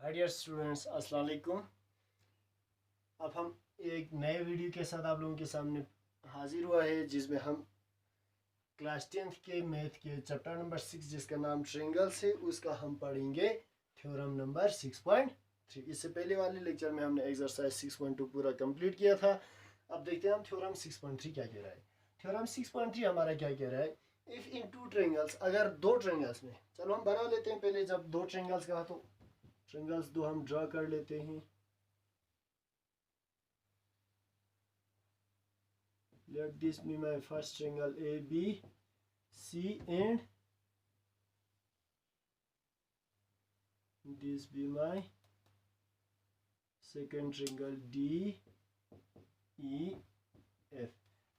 Hi dear students, अस्सलाम वालेकुम। अब हम एक नए वीडियो के साथ आप लोगों के सामने हाजिर हुआ है, जिसमें हम क्लास 10th के मैथ के चैप्टर नंबर 6 जिसका नाम ट्रायंगल्स है, उसका हम पढ़ेंगे थ्योरम नंबर 6.3। इससे पहले वाले लेक्चर में हमने एक्सरसाइज 6.2 पूरा कंप्लीट किया था। अब देखते हैं हम थ्योरम 6.3 क्या कह रहा है। थ्योरम 6.3 हमारा क्या कह रहा है, इफ इन टू ट्रायंगल्स, अगर दो ट्रायंगल्स में, चलो हम बना लेते हैं पहले। जब दो ट्रायंगल्स का तो ट्रायंगल्स दो हम ड्रा कर लेते हैं। Let this be my first triangle A, B, C, and this be my second triangle D, E, F।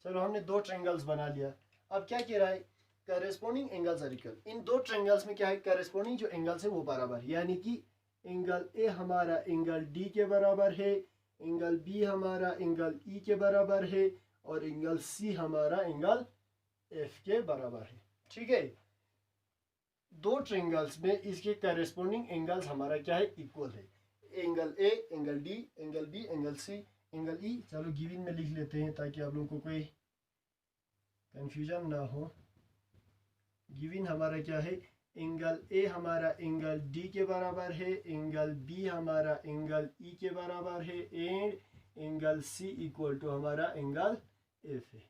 चलो हमने दो ट्रायंगल्स बना लिया। अब क्या कह रहा है, करेस्पॉन्डिंग एंगल्स आर इक्वल। इन दो ट्रायंगल्स में क्या है, करेस्पॉन्डिंग जो एंगल्स है वो बराबर है, यानी कि एंगल ए हमारा एंगल डी के बराबर है, एंगल बी हमारा एंगल ई के बराबर है, और एंगल सी हमारा एंगल एफ के बराबर है। ठीक है, दो ट्रायंगल्स में इसके करेस्पॉन्डिंग एंगल्स हमारा क्या है, इक्वल है। Angle A, angle D, angle B, angle C, angle E. चलो गिवन में लिख लेते हैं ताकि आप लोगों को कोई कंफ्यूजन ना हो। गिवन हमारा क्या है, एंगल ए हमारा एंगल डी के बराबर है, एंगल बी हमारा एंगल ई के बराबर है, and angle C equal to हमारा एंगल एफ है।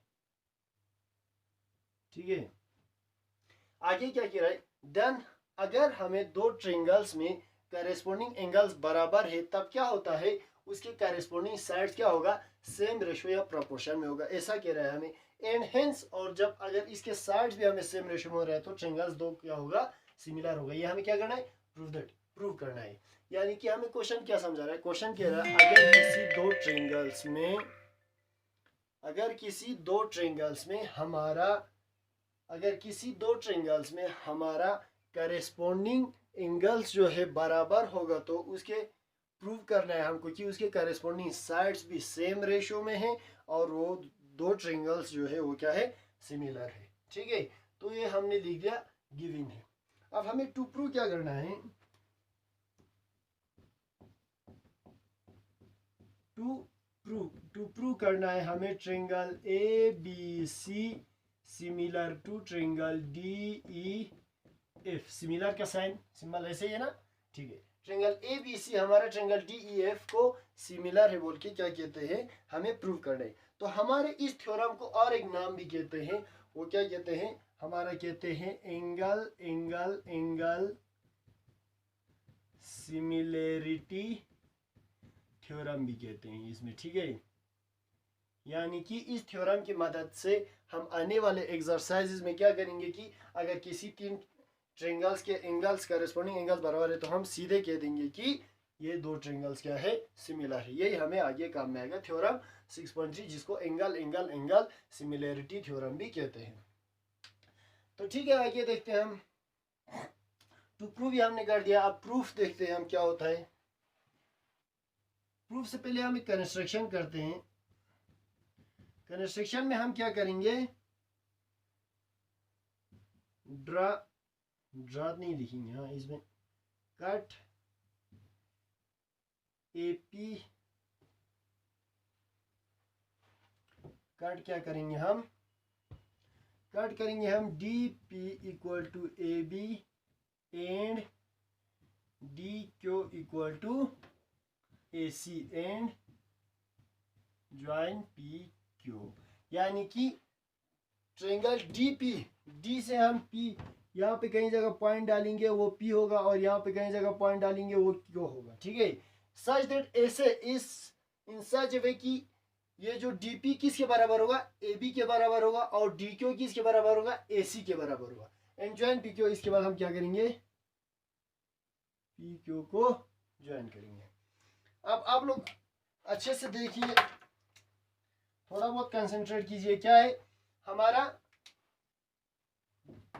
ठीक है, आगे क्या कह रहा है, देन अगर हमें दो ट्रायंगल्स में करेस्पॉन्डिंग एंगल्स बराबर है, तब क्या होता है, उसके करेस्पॉन्डिंग साइड्स क्या होगा, सेम रेशो या प्रोपोर्शन में होगा, ऐसा कह रहा है हमें। एंड हेंस, और जब अगर इसके साइड्स भी हमें सेम रेशो में हो रहा है तो ट्रायंगल्स दो क्या होगा, सिमिलर होगा। ये हमें क्या करना है, प्रूव करना है। यानी कि हमें क्वेश्चन क्या समझा रहा है, क्वेश्चन कह रहा है अगर किसी दो ट्रायंगल्स में, अगर किसी दो ट्रायंगल्स में हमारा करेस्पॉन्डिंग एंगल्स जो है बराबर होगा, तो उसके प्रूव करना है हमको कि उसके करेस्पॉन्डिंग साइड्स भी सेम रेशो में है, और वो दो ट्रायंगल्स जो है वो क्या है, सिमिलर है। ठीक है, तो ये हमने लिख दिया, गिवन है। अब हमें टू प्रूव क्या करना है, टू प्रूव करना है हमें triangle A B C similar to triangle D E F. Similar का साइन सिंबल ऐसे ही है ना। ठीक है, ट्रायंगल ए बी सी हमारा ट्रायंगल डी ई एफ को सिमिलर है बोल के क्या कहते हैं, हमें प्रूव करना है। तो हमारे इस थ्योरम को और एक नाम भी कहते हैं, वो क्या कहते हैं, हमारा कहते हैं angle angle angle similarity theorem भी कहते हैं इसमें। ठीक है, यानी कि इस थ्योरम की मदद से हम आने वाले एक्सरसाइजेज में क्या करेंगे कि अगर किसी तीन ट्रायंगल्स के एंगल्स करेस्पॉन्डिंग एंगल्स बराबर है, तो हम सीधे कह देंगे कि ये दो ट्रायंगल्स क्या है, सिमिलर है। यही हमें आगे काम में आएगा थ्योरम 6.3, जिसको angle angle angle similarity theorem भी कहते हैं। तो ठीक है, आगे देखते हैं हम। टू प्रूव हमने कर दिया, अब प्रूफ देखते हैं हम क्या होता है। प्रूफ से पहले हम एक कंस्ट्रक्शन करते हैं। कंस्ट्रक्शन में हम क्या करेंगे, ड्रा नहीं लिखेंगे, हाँ इसमें कट एपी, कट क्या करेंगे हम, कट करेंगे हम D P equal to A B and D Q equal to A C and join P Q. यानी कि ट्रायंगल डी पी, डी से हम पी, यहाँ पे कहीं जगह पॉइंट डालेंगे वो पी होगा, और यहाँ पे कहीं जगह पॉइंट डालेंगे वो क्यू होगा। ठीक है, सच दैट ऐसे इस इन सच वे कि ये जो डी पी किसके बराबर होगा, ए बी के बराबर होगा, और डी क्यू किसके बराबर होगा, ए सी के बराबर होगा, एंड ज्वाइन पी क्यू। इसके बाद हम क्या करेंगे, पी क्यू को ज्वाइन करेंगे। अब आप लोग अच्छे से देखिए, थोड़ा बहुत कंसंट्रेट कीजिए। क्या है हमारा,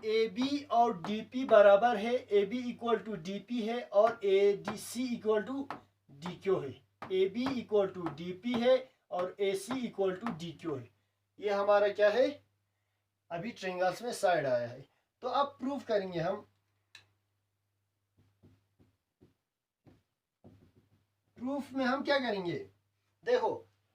ए बी और डी पी बराबर है, A B equal to D P है, और A D C equal to D Q है। A B equal to D P है और A C equal to D Q है। ये हमारा क्या है, अभी ट्रायंगल्स में साइड आया है। तो अब प्रूफ करेंगे हम, प्रूफ में हम क्या करेंगे, देखो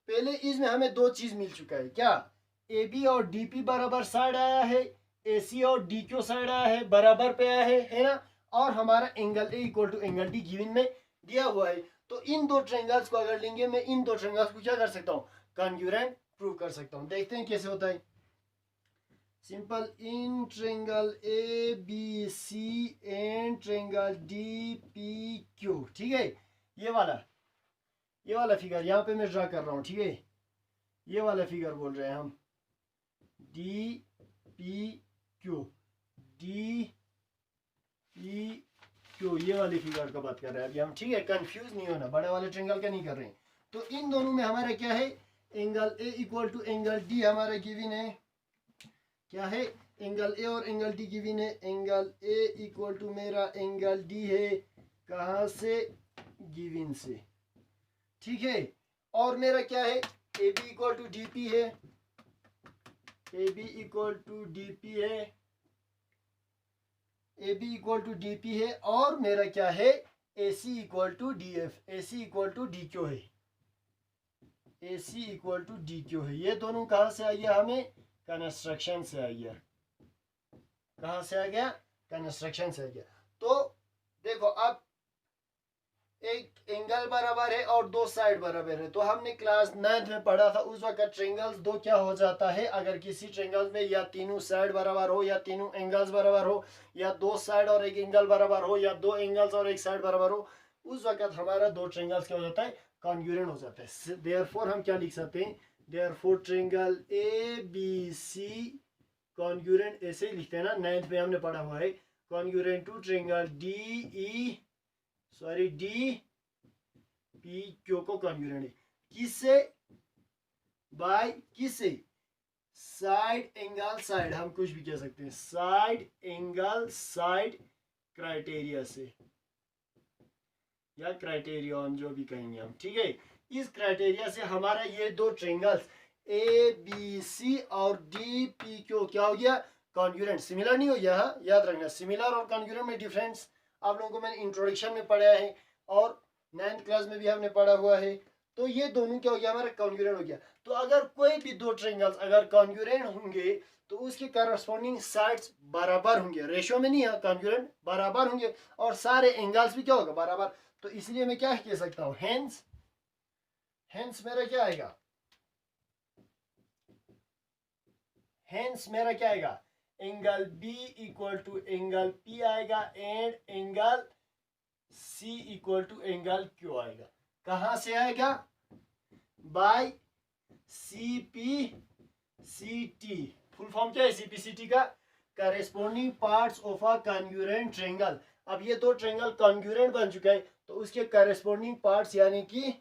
पहले इसमें हमें दो चीज मिल चुका है, क्या ए बी और डी पी बराबर साइड आया है, ए सी और डी क्यू साइड आया है, बराबर पे आया है ना, और हमारा angle A equal to angle D given में दिया हुआ है। तो इन दो ट्रायंगल्स को अगर लेंगे, मैं इन दो ट्रायंगल्स को क्या कर सकता हूँ, कॉन्ग्रुएंट प्रूव कर सकता हूँ। देखते हैं कैसे होता है। Simple, in triangle A B C and triangle D P Q, ठीक है, ये वाला फिगर यहाँ पे मैं ड्रा कर रहा हूँ, ठीक है, ये वाला फिगर बोल रहे हैं हम, D P Q, D P Q, ये वाली फिगर का बात कर रहे हैं अभी हम, ठीक है, कंफ्यूज नहीं होना, बड़े वाले ट्रायंगल का नहीं कर रहे हैं। तो इन दोनों में हमारा क्या है, angle A equal to angle D हमारा गिवन है, क्या है, एंगल ए और एंगल डी गिवन है। एंगल ए इक्वल टू मेरा एंगल डी है, कहाँ से, गिवन से, ठीक है, और मेरा क्या है, A B equal to D P है, A B equal to D P है, A B equal to D P है, और मेरा क्या है, A C equal to D F, A C equal to D Q है, A C equal to D Q है। ये दोनों कहाँ से आ गया, हमें कंस्ट्रक्शन से आ गया, कहाँ से आ गया, कंस्ट्रक्शन से आ गया। तो देखो अब एक एंगल बराबर है और दो साइड बराबर है, तो हमने क्लास 9th में पढ़ा था उस वक्त ट्रायंगल्स दो क्या हो जाता है, अगर किसी ट्रायंगल में या तीनों साइड बराबर हो, या तीनों एंगल्स बराबर हो, या दो साइड और एक एंगल बराबर हो, या दो एंगल्स और एक साइड बराबर हो, उस वक्त हमारा दो ट्रायंगल्स क्या हो जाता है, कॉन्ग्रुएंट हो जाता है। देयरफॉर हम क्या लिख सकते हैं, therefore triangle A B C congruent, ऐसे ही लिखते हैं ना, 9th में हमने पढ़ा हुआ है, congruent to triangle D P Q को कॉन्ग्रुएंट है, किससे, बाय किससे, साइड एंगल साइड, हम कुछ भी कह सकते हैं, साइड एंगल साइड क्राइटेरिया से, या क्राइटेरियन जो भी कहेंगे हम, ठीक है। इस क्राइटेरिया से हमारा ये दो ट्रायंगल्स ए बी सी और डी पी क्यू क्या हो गया, कॉन्ग्रुएंट। सिमिलर नहीं हो गया, हाँ याद रखना, सिमिलर और कॉन्ग्रुएंट में डिफरेंस आप लोगों को मैंने इंट्रोडक्शन में पढ़ा है और 9th क्लास में भी हमने पढ़ा हुआ है। तो ये दोनों क्या हो गया, हमारा कॉन्ग्रुएंट हो गया। तो अगर कोई भी दो ट्रायंगल्स अगर कॉन्ग्रुएंट होंगे तो उसके करस्पॉन्डिंग साइड्स बराबर होंगे, रेशियो में नहीं है, कॉन्ग्रुएंट बराबर होंगे, और सारे एंगल्स भी क्या होगा, बराबर। तो इसलिए मैं क्या कह सकता हूँ, हेंस मेरा क्या आएगा, हेंस मेरा क्या आएगा, angle B equal to angle P आएगा, and angle C equal to angle Q आएगा। कहां से आएगा, by C P C T, full form क्या है सी पी सी टी का, corresponding parts of a congruent triangle. अब ये दो ट्रायंगल कॉन्ग्रुएंट बन चुका है, तो उसके करेस्पॉन्डिंग पार्ट्स यानी कि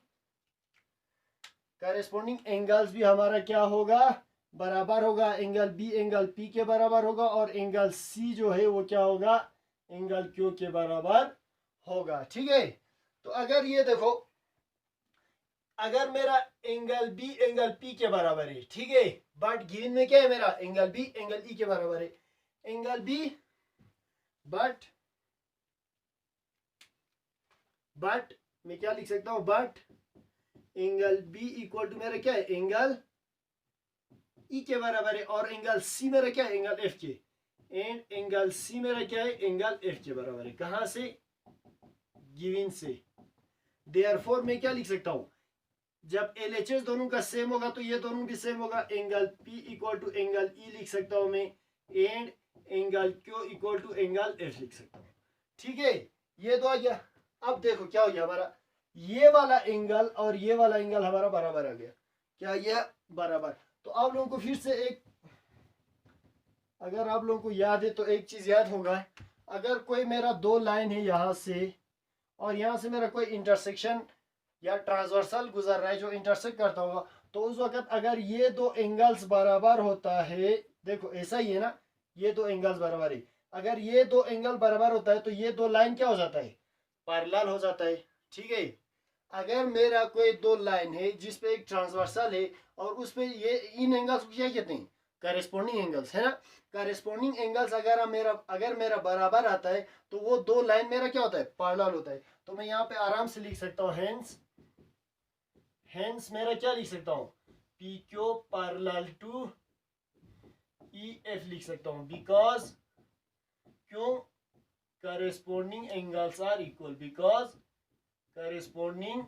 करेस्पॉन्डिंग एंगल्स भी हमारा क्या होगा, बराबर होगा। एंगल बी एंगल पी के बराबर होगा, और एंगल सी जो है वो क्या होगा, एंगल क्यू के बराबर होगा, ठीक है। तो अगर ये देखो, अगर मेरा एंगल बी एंगल पी के बराबर है, ठीक है, बट गिवन में क्या है, मेरा एंगल बी एंगल ई के बराबर है, एंगल बी बट मैं क्या लिख सकता हूं, but angle B equal to मेरा क्या है, एंगल ई के बराबर है, और एंगल सी मेरा क्या है, एंगल एफ के, एंड एंगल सी मेरा क्या है, एंगल एफ के बराबर है। कहां से, गिवन से। देयरफॉर मैं क्या लिख सकता हूं, जब एलएचएस दोनों का सेम होगा तो ये दोनों भी सेम होगा, angle P equal to angle E लिख सकता हूं मैं, and angle Q equal to angle F लिख सकता हूं, ठीक है। ये तो आ गया। अब देखो क्या हो गया, हमारा ये वाला एंगल और ये वाला एंगल हमारा बराबर आ गया, क्या ये बराबर। तो आप लोगों को फिर से एक, अगर आप लोगों को याद है तो एक चीज याद होगा, अगर कोई मेरा दो लाइन है यहाँ से और यहाँ से मेरा कोई इंटरसेक्शन या ट्रांसवर्सल गुजर रहा है जो इंटरसेक्ट करता होगा, तो उस वक्त अगर ये दो एंगल्स बराबर होता है, देखो ऐसा ही है ना, ये दो एंगल्स बराबर है, अगर ये दो एंगल बराबर होता है तो ये दो लाइन क्या हो जाता है, पैरेलल हो जाता है, ठीक है। अगर मेरा कोई दो लाइन है जिसपे एक ट्रांसवर्सल है और उस पे ये इन एंगल्स को क्या कहते हैं, करेस्पॉन्डिंग एंगल्स, है ना। करेस्पॉन्डिंग एंगल्स अगर मेरा बराबर आता है तो वो दो लाइन मेरा क्या होता है, पैरेलल होता है। तो मैं यहाँ पे आराम से लिख सकता हूँ, हेंस हेंस मेरा क्या लिख सकता हूँ, P Q parallel to E F लिख सकता हूँ, बिकॉज क्यों corresponding angles are equal, because corresponding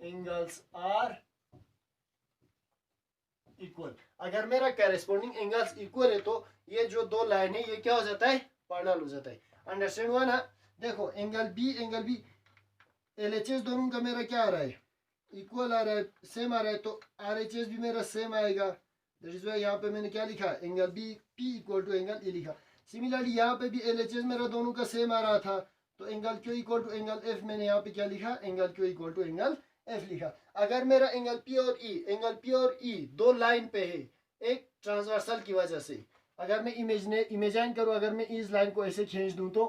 angles are equal। अगर मेरा corresponding angles equal है तो ये जो दो लाइन है ये क्या हो जाता है, पैरेलल हो जाता है। अंडरस्टैंड हुआ ना। देखो एंगल बी एलएचएस दोनों का मेरा क्या आ रहा है, इक्वल आ रहा है, सेम आ रहा है, तो आरएचएस भी मेरा सेम आएगा। दैट इज वाई यहाँ पे मैंने क्या लिखा, angle B P equal to angle A लिखा। सिमिलरली यहाँ पे भी एलएचएस मेरा दोनों का सेम आ रहा था, तो angle Q equal to angle F मैंने यहाँ पे क्या लिखा, angle Q equal to angle F लिखा। अगर मेरा एंगल पी और ई दो लाइन पे है एक ट्रांसवर्सल की वजह से, अगर मैं इमेजिन करूँ, अगर मैं इस लाइन को ऐसे खींच दूँ तो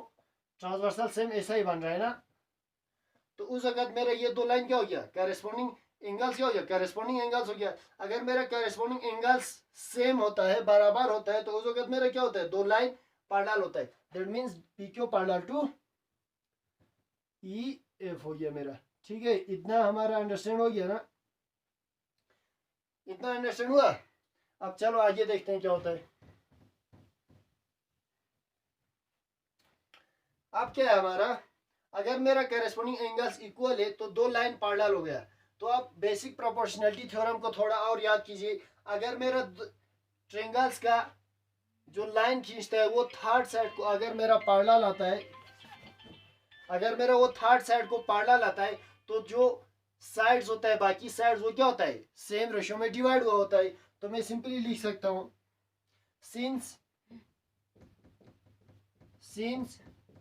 ट्रांसवर्सल सेम ऐसा ही बन रहा है ना, तो उस वक्त मेरा ये दो लाइन क्या हो गया, करेस्पॉन्डिंग एंगल्स क्या हो गया, करेस्पॉन्डिंग एंगल्स हो गया। अगर मेरा करेस्पॉन्डिंग एंगल्स सेम होता है, बराबर होता है, तो उस वक्त मेरा क्या होता है, दो लाइन पैरेलल होता है। That means P Q parallel to E F हो गया मेरा। ठीक है, इतना हमारा अंडरस्टैंड हो गया ना, इतना अंडरस्टैंड हुआ। अब चलो आगे देखते हैं क्या होता है। अब क्या है हमारा, अगर मेरा करेस्पॉन्डिंग एंगल्स इक्वल है तो दो लाइन पैरेलल हो गया। तो आप बेसिक प्रोपोर्शनलिटी थ्योरम को थोड़ा और याद कीजिए। अगर मेरा ट्रायंगल्स का जो लाइन खींचता है वो थर्ड साइड को अगर मेरा पैरेलल आता है, अगर मेरा वो थर्ड साइड को पैरेलल आता है, तो जो साइड्स होता है बाकी साइड्स वो क्या होता है, सेम रेशियो में डिवाइड हुआ होता है। तो मैं सिंपली लिख सकता हूं, since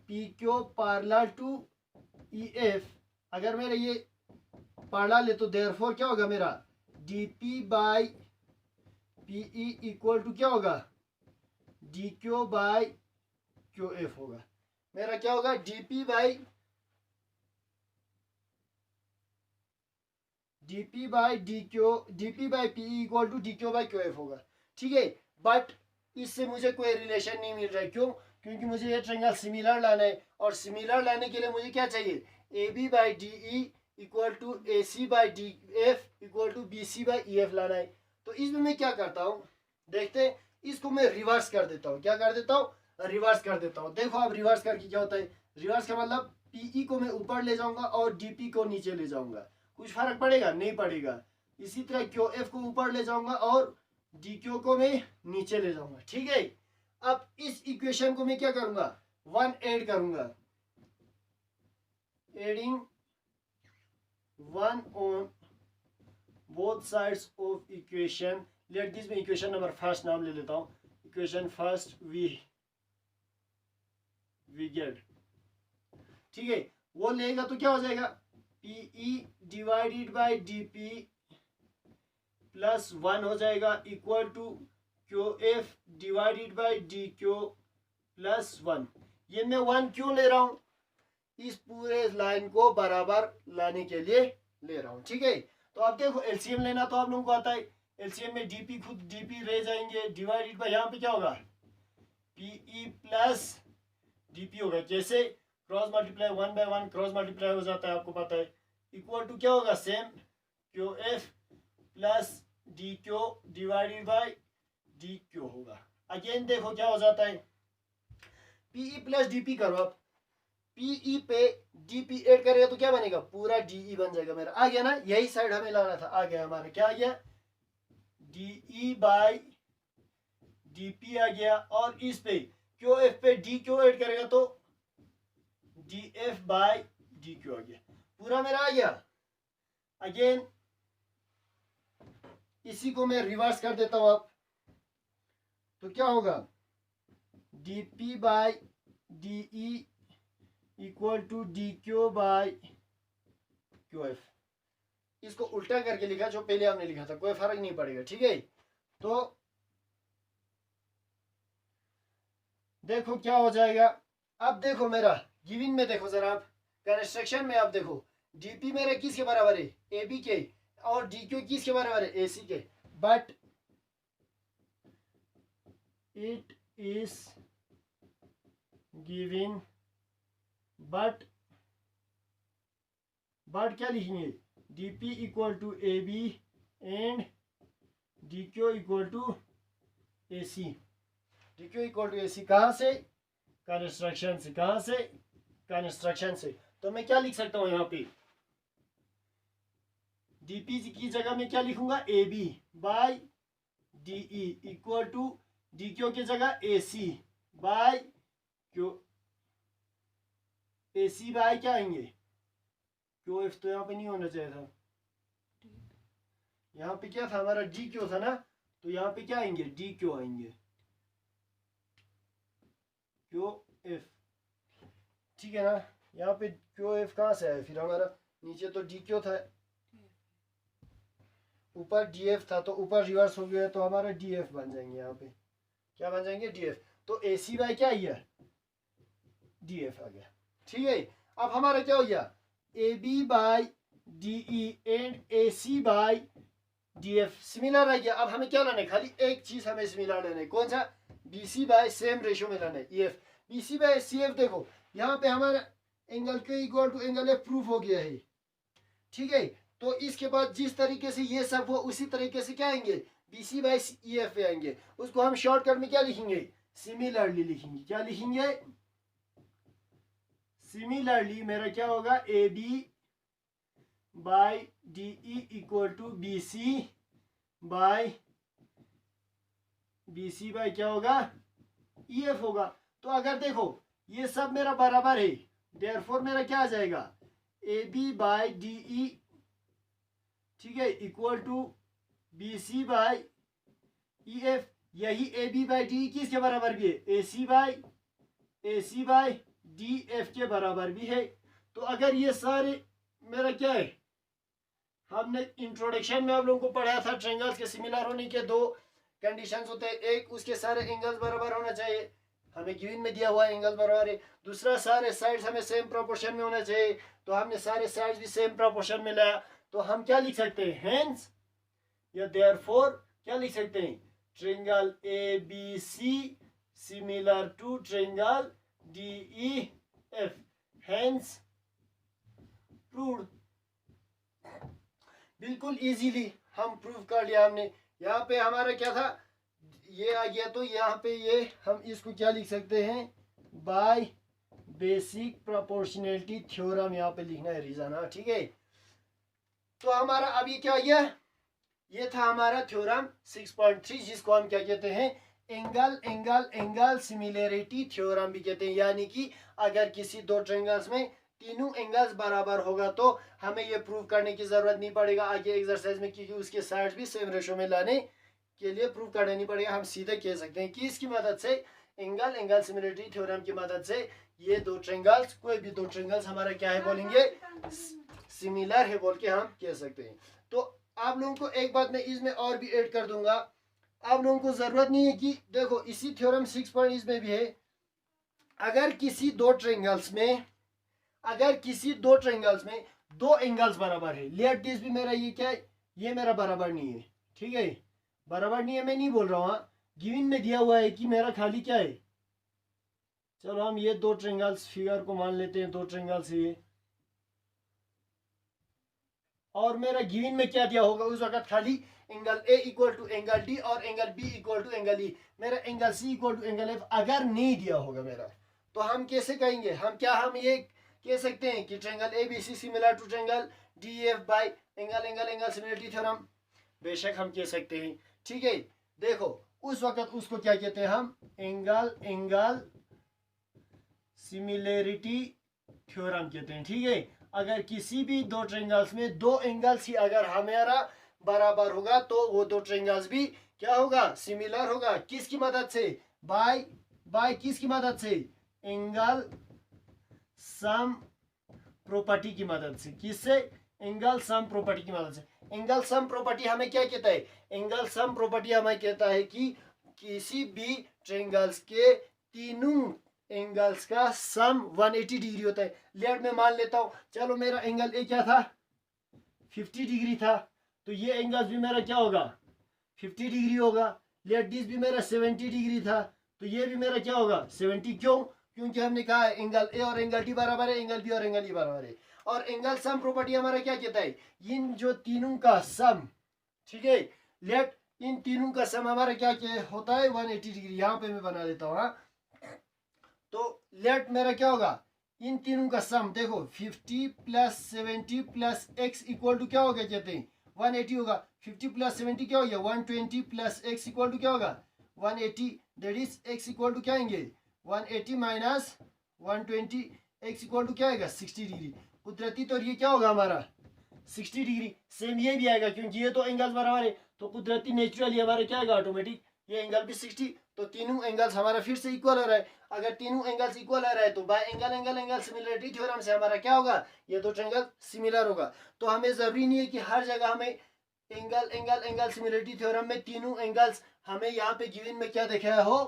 P Q parallel to E F, अगर मेरा ये पैरेलल है तो देयरफॉर क्या होगा मेरा, D P by P E equal to क्या होगा, D Q by Q F होगा। मेरा क्या होगा, D P by P equal to D Q by Q F होगा। ठीक है, बट इससे मुझे कोई रिलेशन नहीं मिल रहा है। क्यों, क्योंकि मुझे ये ट्रायंगल सिमिलर लाना है, और सिमिलर लाने के लिए मुझे क्या चाहिए, A B by D E equal to A C by D F equal to B C by E F लाना है। तो इसमें मैं क्या करता हूँ, देखते हैं, इसको मैं रिवर्स कर देता हूँ। क्या कर देता हूँ, रिवर्स कर देता हूँ। देखो आप रिवर्स करके क्या होता है, रिवर्स का मतलब पीई को मैं ऊपर ले जाऊंगा और डीपी को नीचे ले जाऊंगा, कुछ फर्क पड़ेगा, नहीं पड़ेगा। इसी तरह क्यू एफ को ऊपर ले जाऊंगा और डी क्यू को मैं नीचे ले जाऊंगा। ठीक है, अब इस इक्वेशन को मैं क्या करूंगा, 1 ऐड करूंगा, adding 1 on both sides of equation. Let this में इक्वेशन नंबर फर्स्ट नाम ले लेता हूं, इक्वेशन फर्स्ट वी गेट। ठीक है, वो लेगा तो क्या हो जाएगा, PE divided by DP plus 1 हो जाएगा equal to Q F divided by D Q plus 1। ये मैं 1 क्यों ले रहा हूं, इस पूरे लाइन को बराबर लाने के लिए ले रहा हूं। ठीक है, तो अब देखो एलसीएम लेना तो आप लोगों को आता है, एलसीएम में डीपी खुद डीपी रह जाएंगे, डिवाइडेड बाई यहाँ पे क्या होगा, पीई प्लस डीपी होगा। जैसे cross multiply 1 by 1 cross multiply हो जाता है, आपको पता है, इक्वल टू क्या होगा, same Q F plus D Q divided by D Q होगा। अगेन देखो क्या हो जाता है, पीई प्लस डीपी करो, आप पीई पे डीपी ऐड करेगा तो क्या बनेगा, पूरा डीई बन जाएगा मेरा। आ गया ना, यही साइड हमें लाना था, आ गया हमारा, क्या आ गया, डीई बाई डीपी आ गया। और इस पे क्यू एफ पे डी क्यू ऐड करेगा तो D F by D Q आ गया, पूरा मेरा आ गया। अगेन इसी को मैं रिवर्स कर देता हूं, आप तो क्या होगा, dp by de equal to D Q by Q F. इसको उल्टा करके लिखा जो पहले हमने लिखा था, कोई फर्क नहीं पड़ेगा। ठीक है, तो देखो क्या हो जाएगा। अब देखो मेरा गिवन में देखो जरा, आप कंस्ट्रक्शन में आप देखो, डीपी मेरा किसके बराबर है, ए बी के, और डी क्यू किसके बराबर है, ए सी के। But it is given, but क्या लिखेंगे, D P equal to A B and D Q equal to A C. D Q equal to A C कहाँ से? कंस्ट्रक्शन से। कहाँ से? कंस्ट्रक्शन से। तो मैं क्या लिख सकता हूँ यहाँ पे? डीपी की जगह में क्या लिखूंगा? A B by D E equal to D Q की जगह A C by Q. A C by क्या आएंगे? क्यू एफ तो यहाँ पे नहीं होना चाहिए था, यहाँ पे क्या था हमारा? डी क्यू था ना, तो यहाँ पे क्या आएंगे? डी क्यू आएंगे, क्यू एफ। ठीक है ना? यहाँ पे क्यू एफ कहाँ से आया फिर हमारा? नीचे तो डी क्यू था, ऊपर डी एफ था, तो ऊपर रिवर्स हो गया तो हमारा डी एफ बन जाएंगे। यहाँ पे क्या बन जाएंगे? D F. तो ए सी बाई क्या आई है? डी एफ आ गया। ठीक है, अब हमारा क्या हो गया? A B by D E and A C by D F similar आ गया। अब हमें क्या लाना है? खाली एक चीज हमें सिमिलर लेना है। कौन सा? B C by same ratio में लाना है, E F. B C by C F देखो यहाँ पे हमारा एंगल के equal to angle F proof हो गया है। ठीक है, तो इसके बाद जिस तरीके से ये सब हो उसी तरीके से क्या आएंगे? B C by E F आएंगे। उसको हम शॉर्टकट में क्या लिखेंगे? सिमिलरली लिखेंगे। क्या लिखेंगे? सिमिलरली मेरा क्या होगा? A B by D E equal to B C by क्या होगा? ई एफ होगा। तो अगर देखो ये सब मेरा बराबर है, देयरफॉर मेरा क्या आ जाएगा? A B by D E, ठीक है, equal to B C by E F. यही ए बी बाई डी किसके बराबर भी है? A C by D F के बराबर भी है। तो अगर ये सारे मेरा क्या है, हमने इंट्रोडक्शन में आप लोगों को पढ़ाया था ट्रायंगल्स के सिमिलर होने के दो कंडीशंस होते हैं। एक, उसके सारे एंगल्स बराबर होना चाहिए, हमें गिवन में दिया हुआ एंगल बराबर है। दूसरा, सारे साइड्स हमें सेम प्रोपोर्शन में होना चाहिए, तो हमने सारे साइड्स भी सेम प्रोपोर्शन में लाया। तो हम क्या लिख सकते हैं? हेंस या देयरफॉर क्या लिख सकते हैं? Triangle A B C similar to triangle D E F, hence proved. बिल्कुल इजीली हम प्रूव कर लिया हमने। यहाँ पे हमारा क्या था? ये आ गया, तो यहाँ पे ये हम इसको क्या लिख सकते हैं? बाय बेसिक प्रोपोर्शनैलिटी थ्योरम यहाँ पे लिखना है रिजाना। ठीक है, तो हमारा अब ये क्या आ गया? ये था हमारा थ्योरम 6.3, जिसको हम क्या कहते हैं? एंगल सिमिलरिटी थ्योरम भी कहते हैं। यानी कि अगर किसी दो ट्रायंगल्स में तीनों एंगल्स बराबर होगा तो हमें ये प्रूव करने की जरूरत नहीं पड़ेगा आगे एक्सरसाइज में, क्योंकि उसके साइड्स भी सेम रेशियो में लाने के लिए प्रूव करना नहीं पड़ेगा। हम सीधे कह सकते हैं कि इसकी मदद से एंगल सिमिलरिटी थ्योरम की मदद से ये दो ट्रायंगल्स, कोई भी दो ट्रायंगल्स हमारा क्या है बोलेंगे? सिमिलर है बोल के हम कह सकते हैं। तो आप लोगों को एक बात मैं इसमें और भी ऐड कर दूंगा, आप लोगों को जरूरत नहीं है कि देखो इसी थ्योरम 6 में भी है, अगर किसी दो ट्रायंगल्स में दो एंगल्स बराबर है, लेट दिस भी मेरा ये क्या है? ये मेरा बराबर नहीं है। ठीक है, बराबर नहीं है मैं नहीं बोल रहा हूँ, गिवन में दिया हुआ है कि मेरा खाली क्या है? चलो हम ये दो ट्रायंगल्स फिगर को मान लेते हैं, दो ट्रायंगल्स ये, और मेरा गिवन में क्या दिया होगा उस वक्त? खाली angle A equal to angle D और angle B equal to angle E. मेरा angle C equal to angle F अगर नहीं दिया होगा मेरा, तो हम कैसे कहेंगे? हम ये कह सकते हैं कि triangle A B C similar to triangle D F by angle similarity theorem. बेशक हम कह सकते हैं। ठीक है, देखो उस वक्त उसको क्या कहते हैं हम? एंगल सिमिलरिटी थ्योरम कहते हैं। ठीक है, अगर किसी भी दो ट्रायंगल्स में दो एंगल्स ही अगर हमारा बराबर होगा तो वो दो ट्रायंगल्स भी क्या होगा? सिमिलर होगा। किसकी मदद से? बाय किसकी मदद से? एंगल सम प्रॉपर्टी की मदद से। किससे? एंगल सम प्रॉपर्टी की मदद से। एंगल सम प्रॉपर्टी हमें क्या कहता है? एंगल सम प्रॉपर्टी हमें कहता है कि किसी भी ट्रायंगल्स के तीनों एंगल्स का सम 180 डिग्री होता है। लेट मैं मान लेता हूं, चलो मेरा एंगल ए क्या था? 50 डिग्री था, तो ये एंगल भी मेरा क्या होगा? 50 डिग्री होगा। लेट दिस भी मेरा 70 डिग्री था, तो ये भी मेरा क्या होगा? 70। क्यों? क्योंकि हमने कहा है एंगल ए और एंगल डी बराबर है, एंगल बी और एंगल ई बराबर है। और एंगल सम प्रॉपर्टी हमारा क्या कहता है, इन जो तीनों का सम, ठीक है, लेट इन तीनों का सम हमारा क्या क्या होता है 180 डिग्री। यहाँ पे मैं बना देता हूँ। तो लेट मेरा क्या होगा, इन तीनों का सम देखो 50 plus 70 plus X equal to क्या होगा, कहते हैं 180 होगा। 50 प्लस 70 क्या हो गया 120 प्लस एक्स इक्वल टू क्या होगा 180, that is X equal to क्या आएंगे 180 माइनस 120, एक्स इक्वल टू क्या आएगा 60 डिग्री। कुदरती तो ये क्या होगा हमारा 60 डिग्री। सेम ये भी आएगा क्योंकि ये तो एंगल्स बराबर है, तो कुदरती नेचुरली हमारा क्या आएगा ऑटोमेटिक, ये एंगल भी 60। तो तीनों एंगल्स हमारा फिर से इक्वल हो रहा है। अगर तीनों एंगल्स इक्वल आ रहा है तो bye angle angle angle similarity theorem से हमारा क्या होगा, ये दो ट्रायंगल सिमिलर होगा। तो हमें जरूरी नहीं है कि हर जगह हमें angle angle angle similarity theorem में तीनों एंगल्स हमें यहाँ पे गिवन में क्या दिखाया हो,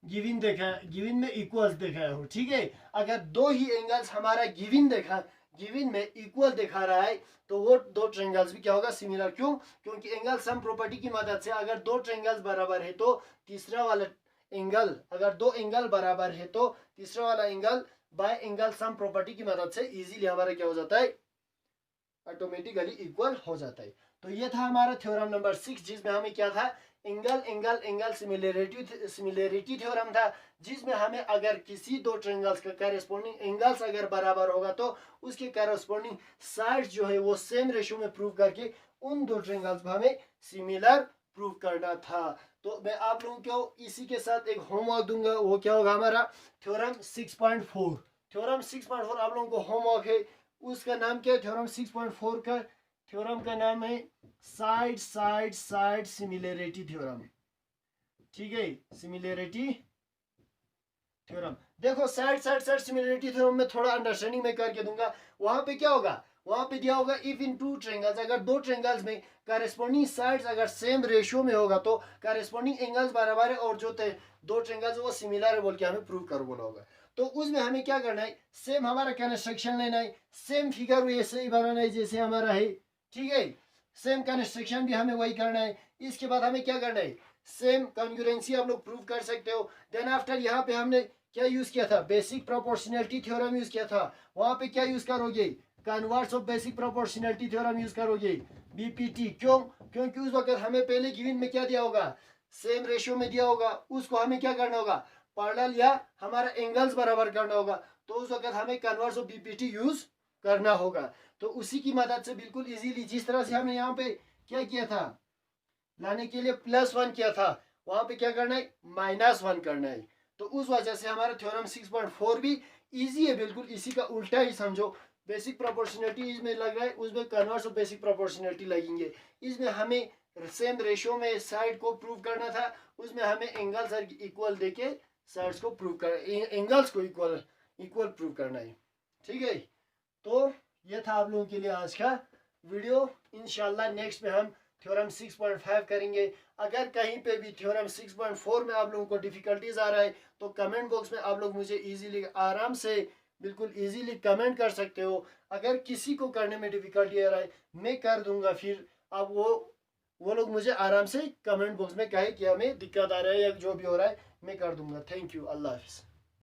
गिवन देखा, गिवन में इक्वल्स दिखाया हो, ठीक है। अगर दो ही एंगल्स हमारा गिवन में इक्वल दिखा रहा है तो वो दो ट्रायंगल्स भी क्या होगा सिमिलर। क्यों, क्योंकि एंगल सम प्रॉपर्टी की मदद से अगर दो ट्रायंगल्स बराबर है तो तीसरा वाला एंगल, अगर दो एंगल बराबर है तो तीसरा वाला angle by angle sum property की मदद से इजीली हमारा क्या हो जाता है, ऑटोमेटिकली इक्वल हो जाता है। तो ये था हमारा थ्योरम नंबर 6 जिसमें हमें क्या था, angle angle angle similarity theorem था, जिसमें हमें अगर किसी दो ट्रायंगल्स का करेस्पॉन्डिंग एंगल्स अगर बराबर होगा तो उसके करेस्पॉन्डिंग साइड्स जो है वो सेम रेशियो में प्रूव करके उन दो ट्रायंगल्स को हमें सिमिलर प्रूव करना था। तो मैं आप लोगों को इसी के साथ एक होमवर्क दूंगा, वो क्या होगा हमारा थ्योरम 6.4। थ्योरम 6.4 आप लोगों को होमवर्क है, उसका नाम क्या है, थ्योरम 6.4 का थ्योरम का नाम है side side side similarity theorem, ठीक है, सिमिलरिटी थ्योरम। देखो side side side similarity theorem में थोड़ा अंडरस्टैंडिंग में करके दूंगा। वहां पे क्या होगा, वहां पे दिया होगा इफ इन टू ट्रायंगल्स, अगर दो ट्रायंगल्स में करेस्पॉन्डिंग साइड्स अगर सेम रेशियो में होगा तो करेस्पॉन्डिंग एंगल्स बराबर है और जो दो ट्रायंगल्स वो सिमिलर है बोल के हमें प्रूव करो बोला होगा। तो उसमें हमें क्या करना है, सेम हमारा कंस्ट्रक्शन लेना है, सेम फिगर वैसे ही बनाना है जैसे हमारा है, ठीक है, सेम कंस्ट्रक्शन भी हमें वही करना है। इसके बाद हमें क्या करना है, सेम कॉन्ग्रुएंसी आप लोग प्रूव कर सकते हो। देन आफ्टर यहाँ पे हमने क्या यूज किया था, बेसिक प्रोपोर्शनैलिटी थ्योरम यूज किया था। वहां पे क्या यूज करोगे, converse of basic proportionality theorem use करोगे, बीपीटी। क्यों, क्योंकि उस वक्त हमें पहले गिवन में क्या दिया होगा, सेम रेशियो में दिया होगा, उसको हमें क्या करना होगा, पैरेलल या हमारा एंगल्स बराबर करना होगा, तो उस वक्त हमें कन्वर्स ऑफ बीपीटी यूज करना होगा। तो उसी की मदद से बिल्कुल इजीली, जिस तरह से हमने यहाँ पे क्या किया था, लाने के लिए +1 किया था, वहां पे क्या करना है -1 करना है। तो उस वजह से हमारा थ्योरम 6.4 भी इजी है, बिल्कुल इसी का उल्टा ही समझो। बेसिक प्रोपोर्शनैलिटी इसमें लग रहा है, उसमें कन्वर्स ऑफ बेसिक प्रोपोर्शनैलिटी लगेंगे। इसमें हमें सेम रेशियो में साइड को प्रूव करना था, उसमें हमें एंगल्स इक्वल देके साइड्स को प्रूव कर, एंगल्स को इक्वल प्रूव करना है, ठीक है। तो ये था आप लोगों के लिए आज का वीडियो। इंशाल्लाह नेक्स्ट में हम थ्योरम 6.5 करेंगे। अगर कहीं पे भी थ्योरम 6.4 में आप लोगों को डिफिकल्टीज आ रहा है तो कमेंट बॉक्स में आप लोग मुझे इजीली आराम से बिल्कुल इजीली कमेंट कर सकते हो। अगर किसी को करने में डिफिकल्टी आ रहा है मैं कर दूंगा, फिर अब वो लोग मुझे आराम से कमेंट बॉक्स में कहे कि हमें दिक्कत आ रहा है या जो भी हो रहा है मैं कर दूंगा। थैंक यू, अल्लाह हाफिज़।